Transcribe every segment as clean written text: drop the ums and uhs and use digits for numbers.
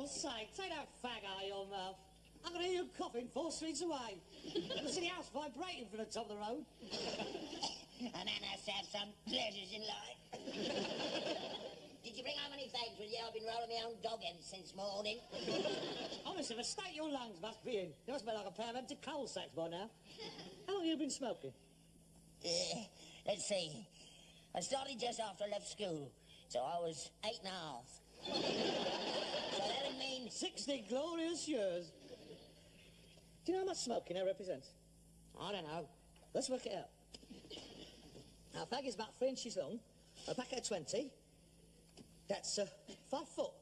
God's sake, take that fag out of your mouth. I can hear you coughing 4 streets away. I can see the house vibrating from the top of the road. A man has to have some pleasures in life. Did you bring home any fags with you? I've been rolling my own dog ends since morning. Honestly, the state your lungs must be in. You must smell like a pair of empty coal sacks by now. How long have you been smoking? Let's see. I started just after I left school, so I was 8 and a half. So that'd mean 60 glorious years. Do you know how much smoking that represents? I don't know. Let's work it out. Now, a fag is about 3 inches long, a packet of 20. That's 5 foot.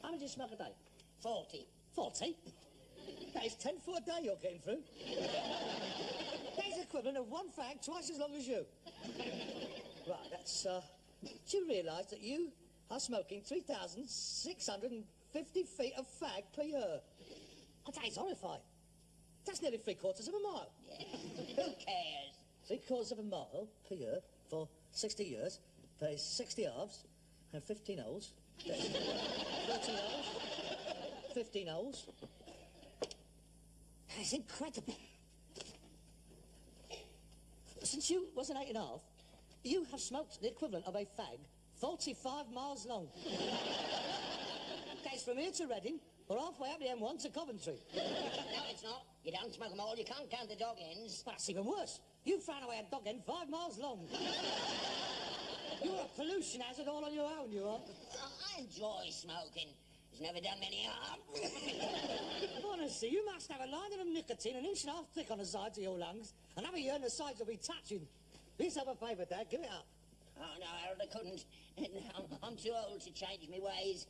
How many do you smoke a day? 40. 40? That is 10 foot a day you're getting through. That is the equivalent of 1 fag twice as long as you. Right, that's, do you realise that you are smoking 3,650 feet of fag per year? That is horrifying. That's nearly 3/4 of a mile. Yeah. Who cares? 3/4 of a mile per year for 60 years. That is 60 halves and 15 holes. 13 holes. 15 holes. That's incredible. Since you was an 8 and a half, you have smoked the equivalent of a fag 45 miles long. That's from here to Reading, or halfway up the M1 to Coventry. No, it's not. You don't smoke them all. You can't count the dog ends. But that's even worse. You found away a dog end 5 miles long. You're a pollution hazard all on your own, you are. I enjoy smoking. It's never done many harm. Honestly, you must have a line of nicotine 1.5 inches thick on the sides of your lungs, and every year the sides will be touching. Please have a favour, Dad. Give it up. Oh, no, Harold, I couldn't. I'm too old to change my ways.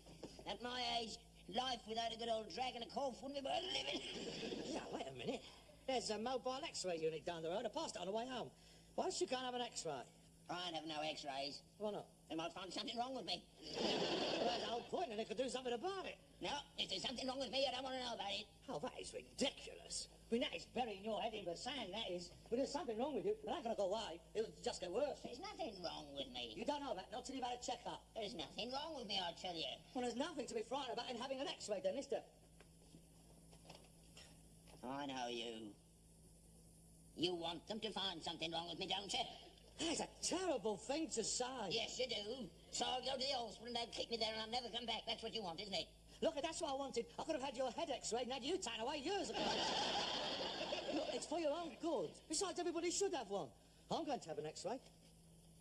At my age, life without a good old drag and a cough wouldn't be worth living. Yeah, wait a minute. There's a mobile X-ray unit down the road. I passed it on the way home. Why don't you go and have an X-ray? I ain't have no X-rays. Why not? They might find something wrong with me. Well, that's the whole point, and they could do something about it. No, if there's something wrong with me, I don't want to know about it. Oh, that is ridiculous. I mean, that is burying your head in the sand, that is. But there's something wrong with you. It ain't going to go away. It'll just get worse. There's nothing wrong with me. You don't know that, not till you've had a check-up. There's nothing wrong with me, I tell you. Well, there's nothing to be frightened about in having an X-ray done, is there? I know you. You want them to find something wrong with me, don't you? That's a terrible thing to say. Yes, you do. So I'll go to the hospital and they'll keep me there and I'll never come back. That's what you want, isn't it? Look, that's what I wanted. I could have had your head X-rayed and had you taken away years ago. Look, it's for your own good. Besides, everybody should have one. I'm going to have an X-ray.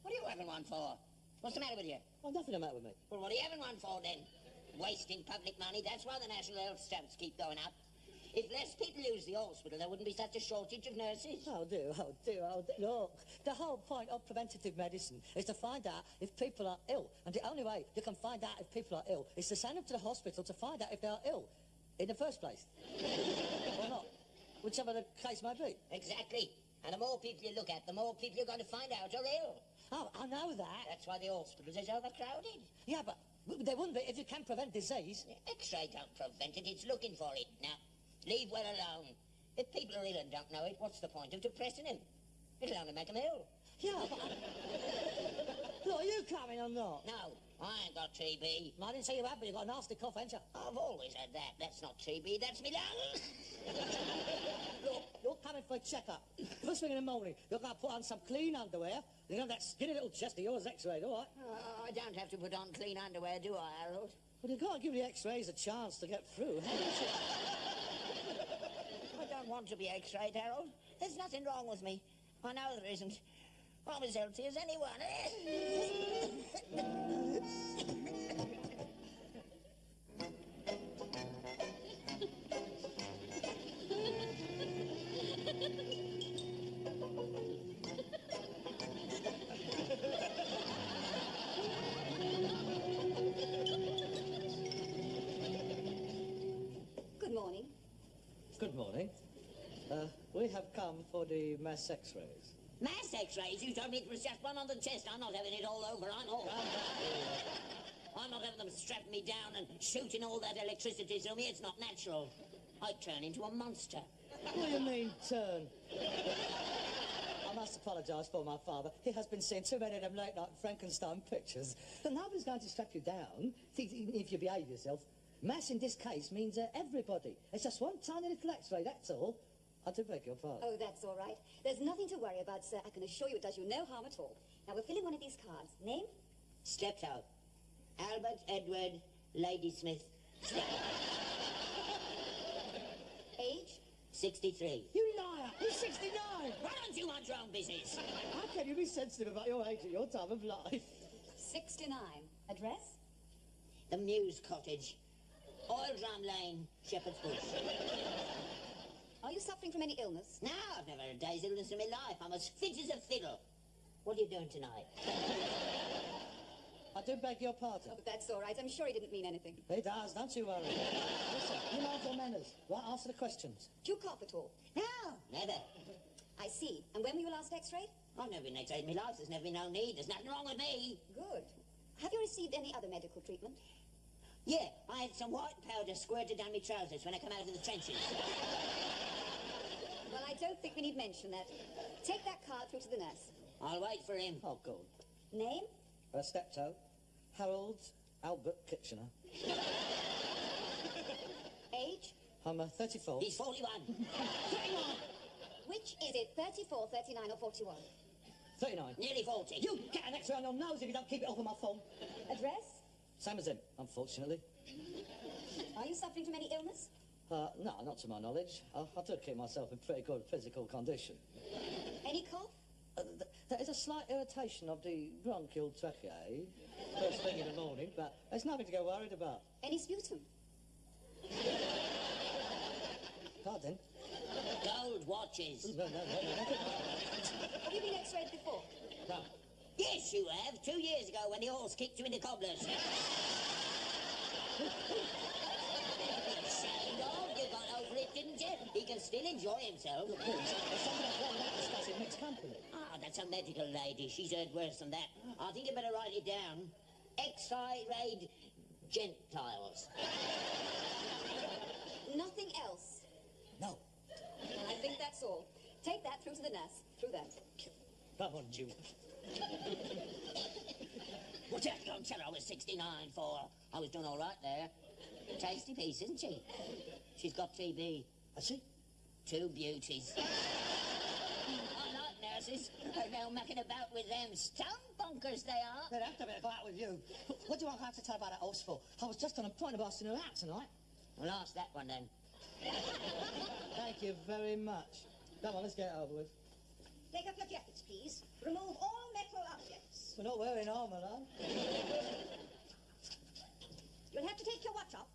What are you having one for? What's the matter with you? Well, nothing the matter with me. Well, what are you having one for, then? Wasting public money. That's why the national health stamps keep going up. If less people use the hospital, there wouldn't be such a shortage of nurses. Oh, dear, oh, dear, oh, dear. Look, the whole point of preventative medicine is to find out if people are ill. And the only way you can find out if people are ill is to send them to the hospital to find out if they are ill in the first place. Or not, whichever the case may be. Exactly. And the more people you look at, the more people you're going to find out are ill. Oh, I know that. That's why the hospitals is overcrowded. Yeah, but they wouldn't be if you can prevent disease. X-ray don't prevent it, it's looking for it. Now, leave well alone. If people are ill and don't know it, what's the point of depressing them? It'll only make them ill. Yeah, but... Look, are you coming or not? No, I ain't got TB. I didn't say you had, but you've got a nasty cough, ain't you? I've always had that. That's not TB, that's me lungs. Look, you're coming for a checkup. First thing in the morning, you're going to put on some clean underwear. You know that skinny little chest of yours X-rayed, all right? I don't have to put on clean underwear, do I, Harold? Well, you've got to give the X-rays a chance to get through, haven't you? I don't want to be X-rayed, Harold. There's nothing wrong with me. I know there isn't. I'm as healthy as anyone. Good morning. Good morning. We have come for the mass X-rays. Mass X-rays? You told me it was just one on the chest. I'm not having it all over. I'm not having them strapping me down and shooting all that electricity through me. It's not natural. I'd turn into a monster. What do you mean, turn? I must apologise for my father. He has been seeing too many of them late-night Frankenstein pictures. But nobody's going to strap you down if you behave yourself. Mass in this case means everybody. It's just one tiny little X-ray, that's all. I do beg your pardon. Oh, that's all right. There's nothing to worry about, sir. I can assure you it does you no harm at all. Now, we're filling one of these cards. Name? Steptoe. Albert Edward Ladysmith. Age? 63. You liar! You're 69! Why don't you mind your own business? How can you be sensitive about your age at your time of life? 69. Address? The Mews Cottage. Oil Drum Lane, Shepherd's Bush. Are you suffering from any illness? No, I've never had a day's illness in my life. I'm as fit as a fiddle. What are you doing tonight? I do beg your pardon. Oh, but that's all right. I'm sure he didn't mean anything. He does, don't you worry. Listen, you mind your manners. Right, answer the questions. Do you cough at all? No, never. I see. And when were you last x-rayed? I've never been x-rayed in my life. There's never been no need. There's nothing wrong with me. Good. Have you received any other medical treatment? Yeah, I had some white powder squirted down my trousers when I come out of the trenches. Well, I don't think we need mention that. Take that card through to the nurse. I'll wait for him. Oh, good. Name? Steptoe. Harold Albert Kitchener. Age? I'm 34. He's 41. 39. Which is it, 34, 39 or 41? 39. Nearly 40. You get an X-ray on your nose if you don't keep it off of my phone. Address? Same as him, unfortunately. Are you suffering from any illness? No, not to my knowledge. I do keep myself in pretty good physical condition. Any cough? There is a slight irritation of the bronchial tracheae first thing in the morning, but there's nothing to get worried about. Any sputum? Pardon? Gold watches. No. Have you been x-rayed before? No. Yes, you have. 2 years ago when the horse kicked you in the cobblers. Ashamed of? You got over it, didn't you? He can still enjoy himself. Look, please, there's something else wrong with that discussing mixed company. Ah, that's a medical lady. She's heard worse than that. I think you better write it down. X-rayed Gentiles. Nothing else? No. I think that's all. Take that through to the nurse. Through there. Come on, June. What you don't tell her I was 69 for? I was doing all right there. Tasty piece, isn't she? She's got TB. Has she? 2 beauties. I like nurses. They're now mucking about with them stone bunkers they are. They'd have to be a go out with you. What do I have to tell about that horse for? I was just on a point of asking her out tonight. Well, ask that one then. Thank you very much. Come on, let's get it over with. Take up your jackets, please. Remove all metal objects. We're not wearing armour, though. You'll have to take your watch off.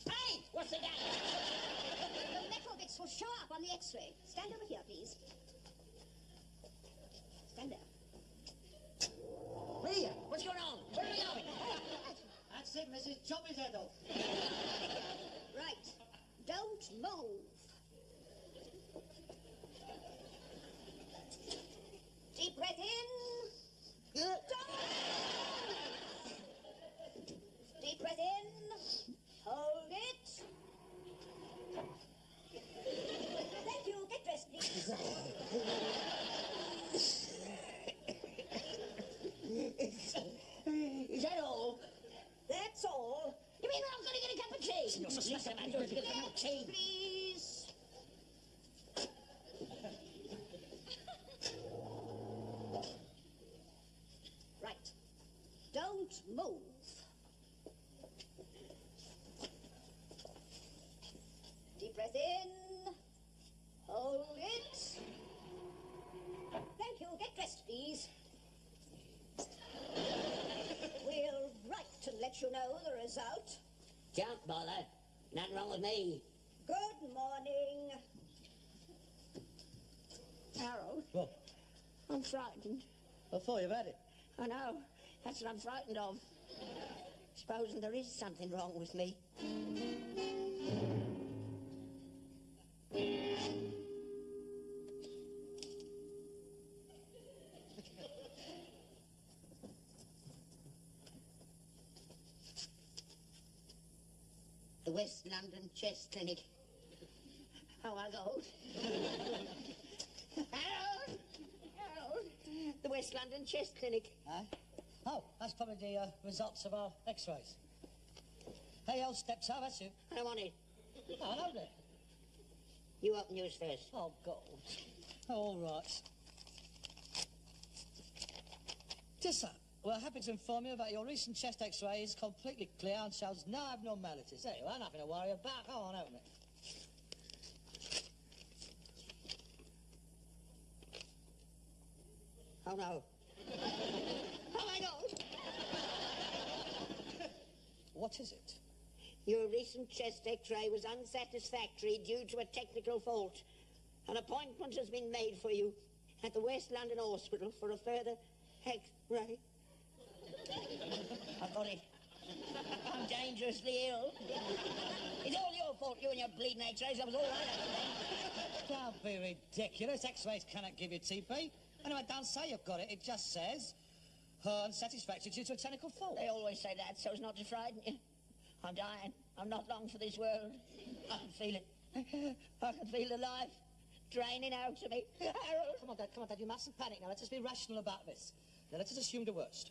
Hey, what's the matter? The metal bits will show up on the x-ray. Stand over here, please. Stand there. Leah, what's going on? Where are we going? That's it, Mrs. Chop his head off. Right. Don't move. Deep breath in. Down. Deep breath in. Hold it. Thank you. Get dressed, please. Is that all? That's all. You mean I'm going to get a cup of tea? You're suspecting I'm going to get a cup of tea. Please. Right. Don't move. Deep breath in. Hold it. Thank you. Get dressed, please. We'll write to let you know the result. Don't bother. Nothing wrong with me. Good morning. Harold, What? I'm frightened. I thought you've had it. I know. That's what I'm frightened of. Supposing there is something wrong with me. The West London Chest Clinic. How I go? Harold! Harold! The West London Chest Clinic. Huh? Oh, that's probably the results of our x-rays. Hey, old Steptoe, that's you. I don't want it. Oh, hello there. You open yours first. Oh, God. All right. Just that. Well, happy to inform you that your recent chest x-ray is completely clear and shows no abnormalities. There you are, nothing to worry about. Go on, open it. Oh, no. Oh, my God. What is it? Your recent chest x-ray was unsatisfactory due to a technical fault. An appointment has been made for you at the West London Hospital for a further x-ray. I've got it. I'm dangerously ill. It's all your fault, you and your bleeding x-rays. I was all right. Don't be ridiculous. X-rays cannot give you TB. Anyway, don't say you've got it. It just says unsatisfactory due to a technical fault. They always say that so as not to frighten you. I'm dying. I'm not long for this world. I can feel it. I can feel the life draining out of me. Harold! Come on, Dad, you mustn't panic now. Let's just be rational about this. Now, let's just assume the worst.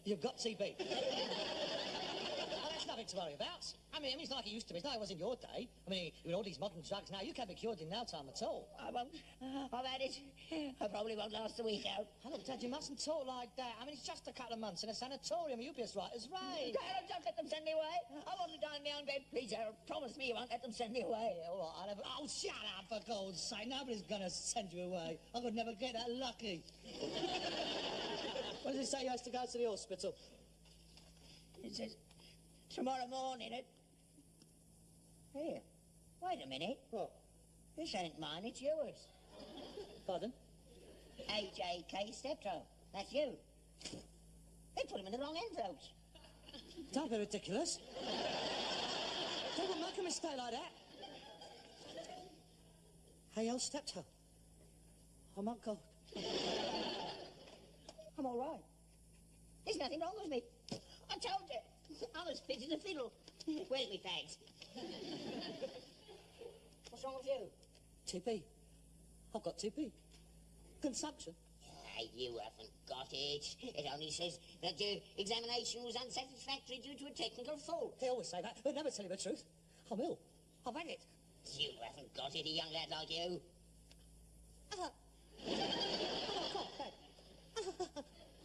You've got TB. Oh, that's nothing to worry about. I mean, it's not like it used to be. It's not like it was in your day. I mean, with all these modern drugs now, you can't be cured in no time at all. I won't. I've had it. I probably won't last a week out. Oh, look, Dad, you mustn't talk like that. I mean, it's just a couple of months in a sanatorium. You'll be as right as rain. Harold, don't let them send me away. I want to die in my own bed. Please, Harold, promise me you won't let them send me away. Yeah, all right, I'll have... Oh, shut up, for God's sake. Nobody's going to send you away. I could never get that lucky. What does it say he has to go to the hospital? It says, tomorrow morning at... Here, wait a minute. What? This ain't mine, it's yours. Pardon? H.A.K. Steptoe. That's you. They put him in the wrong envelopes. Don't be ridiculous. They won't make a mistake like that. Hey, old Steptoe. Oh, my God. I'm all right. There's nothing wrong with me. I told you. I'm as fit as a fiddle. Where's me fags? What's wrong with you? TB. I've got TB. Consumption. You haven't got it. It only says that your examination was unsatisfactory due to a technical fault. They always say that. They never tell you the truth. I'm ill. I've had it. You haven't got it, a young lad like you. I've got a cough, Dad.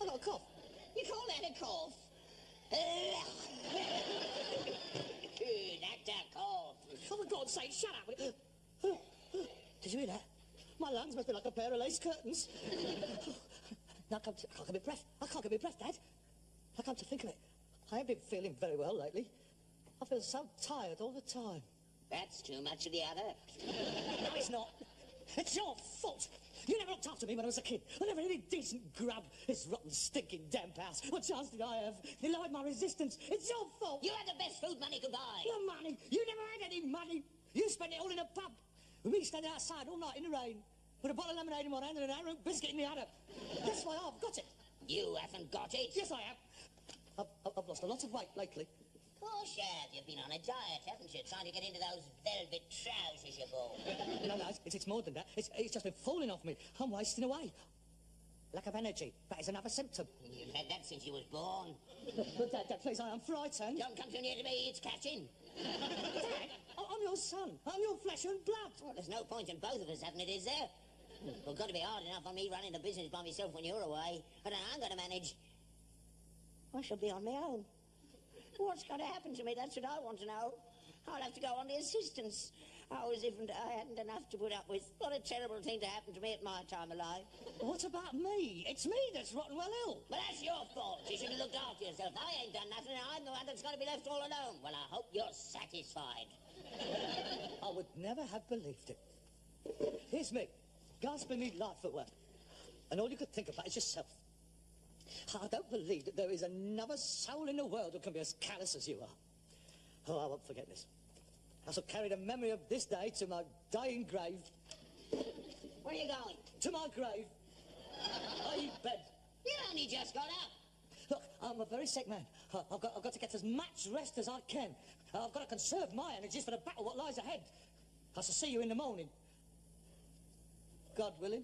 I've got a cough. You call that a cough? That's a cough. Oh, for God's sake, shut up. Did you hear that? My lungs must be like a pair of lace curtains. Now, I can't get my breath. I can't get my breath, Dad. I come to think of it. I haven't been feeling very well lately. I feel so tired all the time. That's too much of the other. No, it's not. It's your fault. You never looked after me when I was a kid. I never had any decent grub. This rotten, stinking damp house. What chance did I have? You lowered my resistance. It's your fault. You had the best food money could buy. The money? You never had any money. You spent it all in a pub. With me standing outside all night in the rain. With a bottle of lemonade in one hand and an arrowroot biscuit in the other. That's why I've got it. You haven't got it. Yes, I have. I've lost a lot of weight lately. Of course you have. You've been on a diet, haven't you? Trying to get into those velvet trousers you bought. No, it's more than that. It's just been falling off me. I'm wasting away. Lack of energy. That is another symptom. You've had that since you was born. But Dad, please, I am frightened. Don't come too near to me. It's catching. Dad, I'm your son. I'm your flesh and blood. Well, there's no point in both of us having it, is there? Well, got to be hard enough on me running the business by myself when you're away. But I'm going to manage. I shall be on my own. What's going to happen to me? That's what I want to know. I'll have to go on the assistance. Oh, as if I hadn't enough to put up with. What a terrible thing to happen to me at my time of life. What about me? It's me that's rotten well ill. But that's your fault. You should have looked after yourself. I ain't done nothing, and I'm the one that's going to be left all alone. Well, I hope you're satisfied. I would never have believed it. Here's me, gasping me life at work. And all you could think about is yourself. I don't believe that there is another soul in the world who can be as callous as you are. Oh, I won't forget this. I shall carry the memory of this day to my dying grave. Where are you going? To my grave. I bed. You only just got up. Look, I'm a very sick man. I've got to get as much rest as I can. I've got to conserve my energies for the battle what lies ahead. I shall see you in the morning. God willing.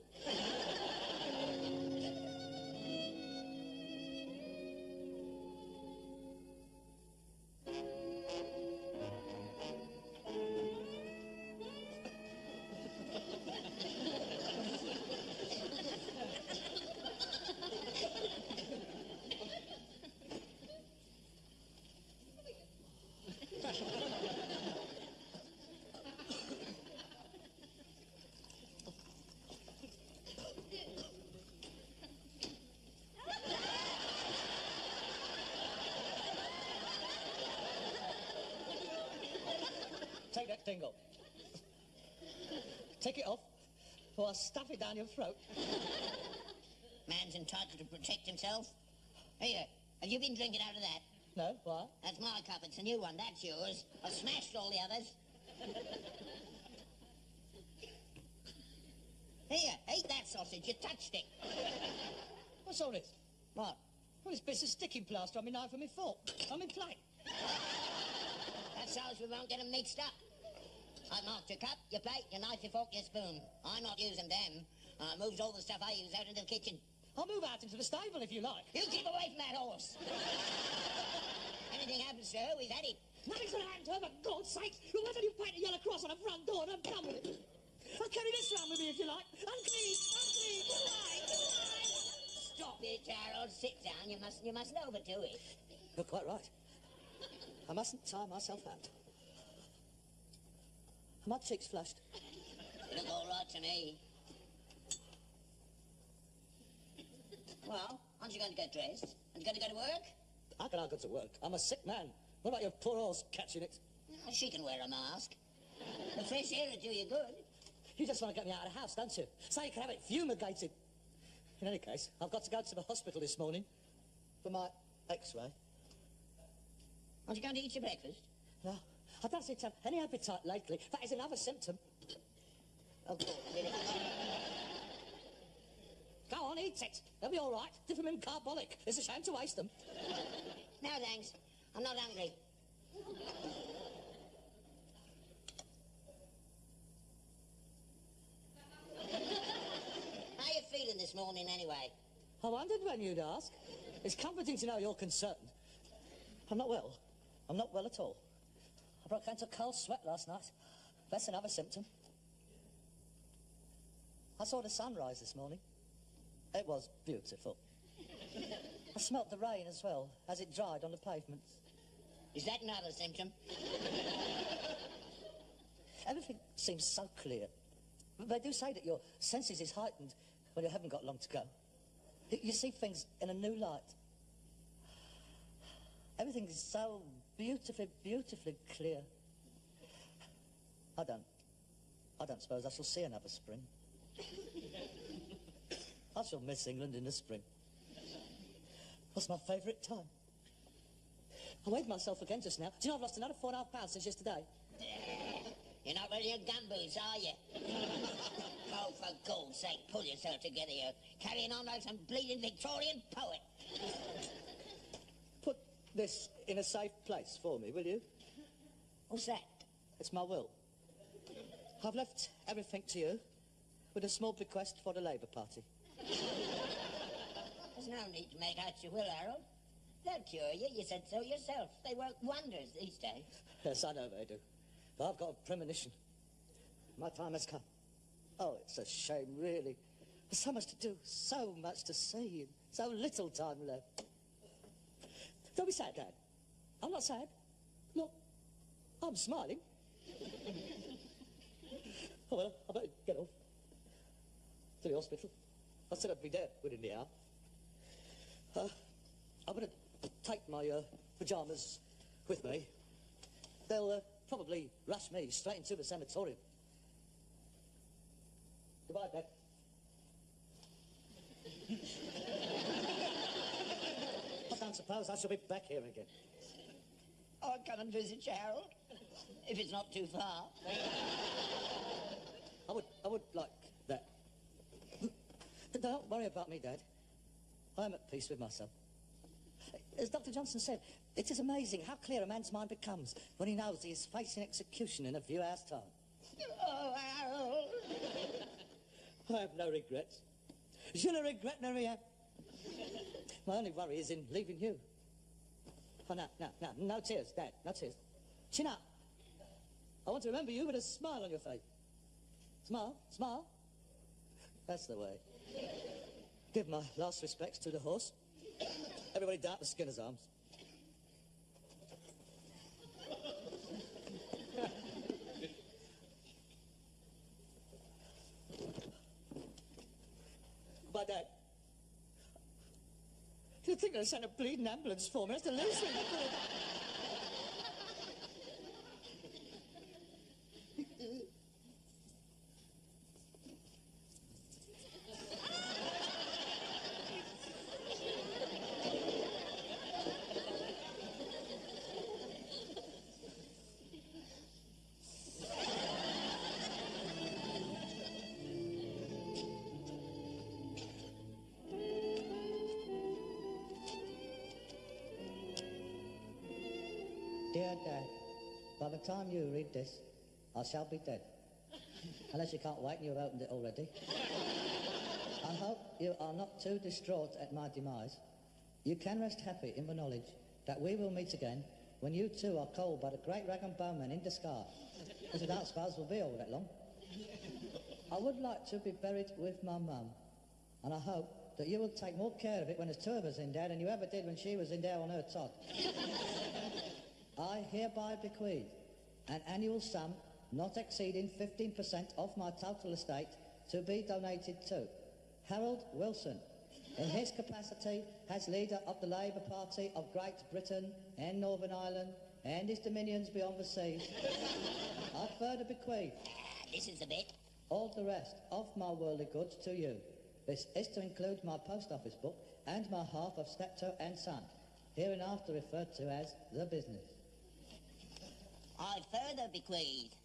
Dingle. Take it off, or I'll stuff it down your throat. Man's entitled to protect himself. Here, have you been drinking out of that? No, why? That's my cup. It's a new one. That's yours. I've smashed all the others. Here, eat that sausage. You touched it. What's all this? What? Well, this bit's a sticking plaster on my knife and my fork. I'm in play. That's so we won't get them mixed up. I marked your cup, your plate, your knife, your fork, your spoon. I'm not using them. I moved all the stuff I use out into the kitchen. I'll move out into the stable if you like. You keep away from that horse. Anything happens to her, we've had it. Nothing's going to happen to her, for God's sake. Why don't you paint a yellow cross on the front door and I'm done with it? I'll carry this round with me if you like. Unclean, unclean, goodbye, goodbye. Stop it, Harold. Sit down. You mustn't overdo it. You're quite right. I mustn't tire myself out. Are my cheeks flushed? You look all right to me. Well, aren't you going to get dressed? Aren't you going to go to work? How can I go to work? I'm a sick man. What about your poor horse catching it? Oh, she can wear a mask. The fresh air will do you good. You just want to get me out of the house, don't you? So you can have it fumigated. In any case, I've got to go to the hospital this morning for my x-ray. Aren't you going to eat your breakfast? No, I don't seem to have any appetite lately. That is another symptom. Oh, God, really? Go on, eat it. They'll be all right. Dip them in carbolic. It's a shame to waste them. No, thanks. I'm not hungry. How you feeling this morning, anyway? I wondered when you'd ask. It's comforting to know you're concerned. I'm not well. I'm not well at all. I broke into a cold sweat last night. That's another symptom. I saw the sunrise this morning. It was beautiful. I smelt the rain as well, as it dried on the pavements. Is that another symptom? Everything seems so clear. They do say that your senses is heightened when you haven't got long to go. You see things in a new light. Everything is so beautifully, beautifully clear. I don't suppose I shall see another spring. I shall miss England in the spring. What's my favourite time? I weighed myself again just now. Do you know I've lost another 4.5 pounds since yesterday? You're not wearing your gumboots, are you? Oh, for God's sake, pull yourself together. You're carrying on like some bleeding Victorian poet. Put this in a safe place for me, will you? What's that? It's my will. I've left everything to you, with a small bequest for the Labour Party. There's no need to make out your will, Harold. They'll cure you. You said so yourself. They work wonders these days. Yes, I know they do. But I've got a premonition. My time has come. Oh, it's a shame, really. There's so much to do, so much to see, and so little time left. Don't be sad, Dad. I'm not sad. Look, I'm smiling. Oh, well, I better get off to the hospital. I said I'd be there within the hour. I'm going to take my pyjamas with me. They'll probably rush me straight into the sanatorium. Goodbye, Dad. I don't suppose I shall be back here again. I'll come and visit you, Harold, if it's not too far. I would like that. Don't worry about me, Dad. I'm at peace with myself. As Dr. Johnson said, it is amazing how clear a man's mind becomes when he knows he is facing execution in a few hours' time. Oh, Harold. I have no regrets. Je ne regrette rien. My only worry is in leaving you. Oh, no tears, Dad, no tears. Chin up. I want to remember you with a smile on your face. Smile, smile. That's the way. Give my last respects to the horse. Everybody down to Skinner's Arms. Goodbye, Dad. Do you think they'll send a bleeding ambulance for me? That's the least thing they could have. Dear Dad, by the time you read this, I shall be dead. Unless you can't wait and you've opened it already. I hope you are not too distraught at my demise. You can rest happy in the knowledge that we will meet again when you too are called by the great rag and bone man in the sky, as I don't suppose will be all that long. I would like to be buried with my mum, and I hope that you will take more care of it when there's two of us in there than you ever did when she was in there on her tot. I hereby bequeath an annual sum not exceeding 15% of my total estate to be donated to Harold Wilson, in his capacity as leader of the Labour Party of Great Britain and Northern Ireland and his dominions beyond the seas. I further bequeath This is the bit. all the rest of my worldly goods to you. This is to include my post office book and my half of Steptoe and Son, hereinafter referred to as the business. I further bequeath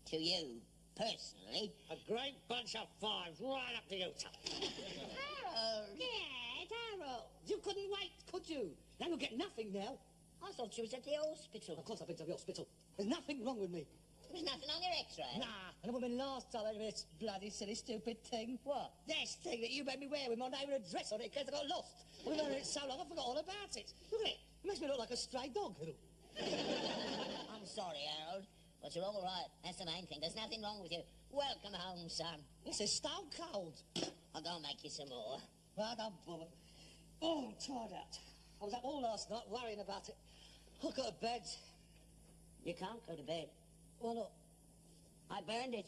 to you, personally, A great bunch of fives right up to you, top. Harold! Yeah, Harold! You couldn't wait, could you? Now you'll get nothing now. I thought you was at the hospital. Of course I've been to the hospital. There's nothing wrong with me. There was nothing on your x-ray. Nah. And when last time I did this bloody silly stupid thing, what? This thing that you made me wear with my name and address on it in case I got lost. I've been wearing it so long I forgot all about it. Look at it. It makes me look like a stray dog. I'm sorry, Harold, but you're all right. That's the main thing. There's nothing wrong with you. Welcome home, son. This is stone cold. I'll go and make you some more. Well, don't bother. Oh, I'm tired out. I was up all last night worrying about it. I'll go to bed. You can't go to bed. Why not? I burned it.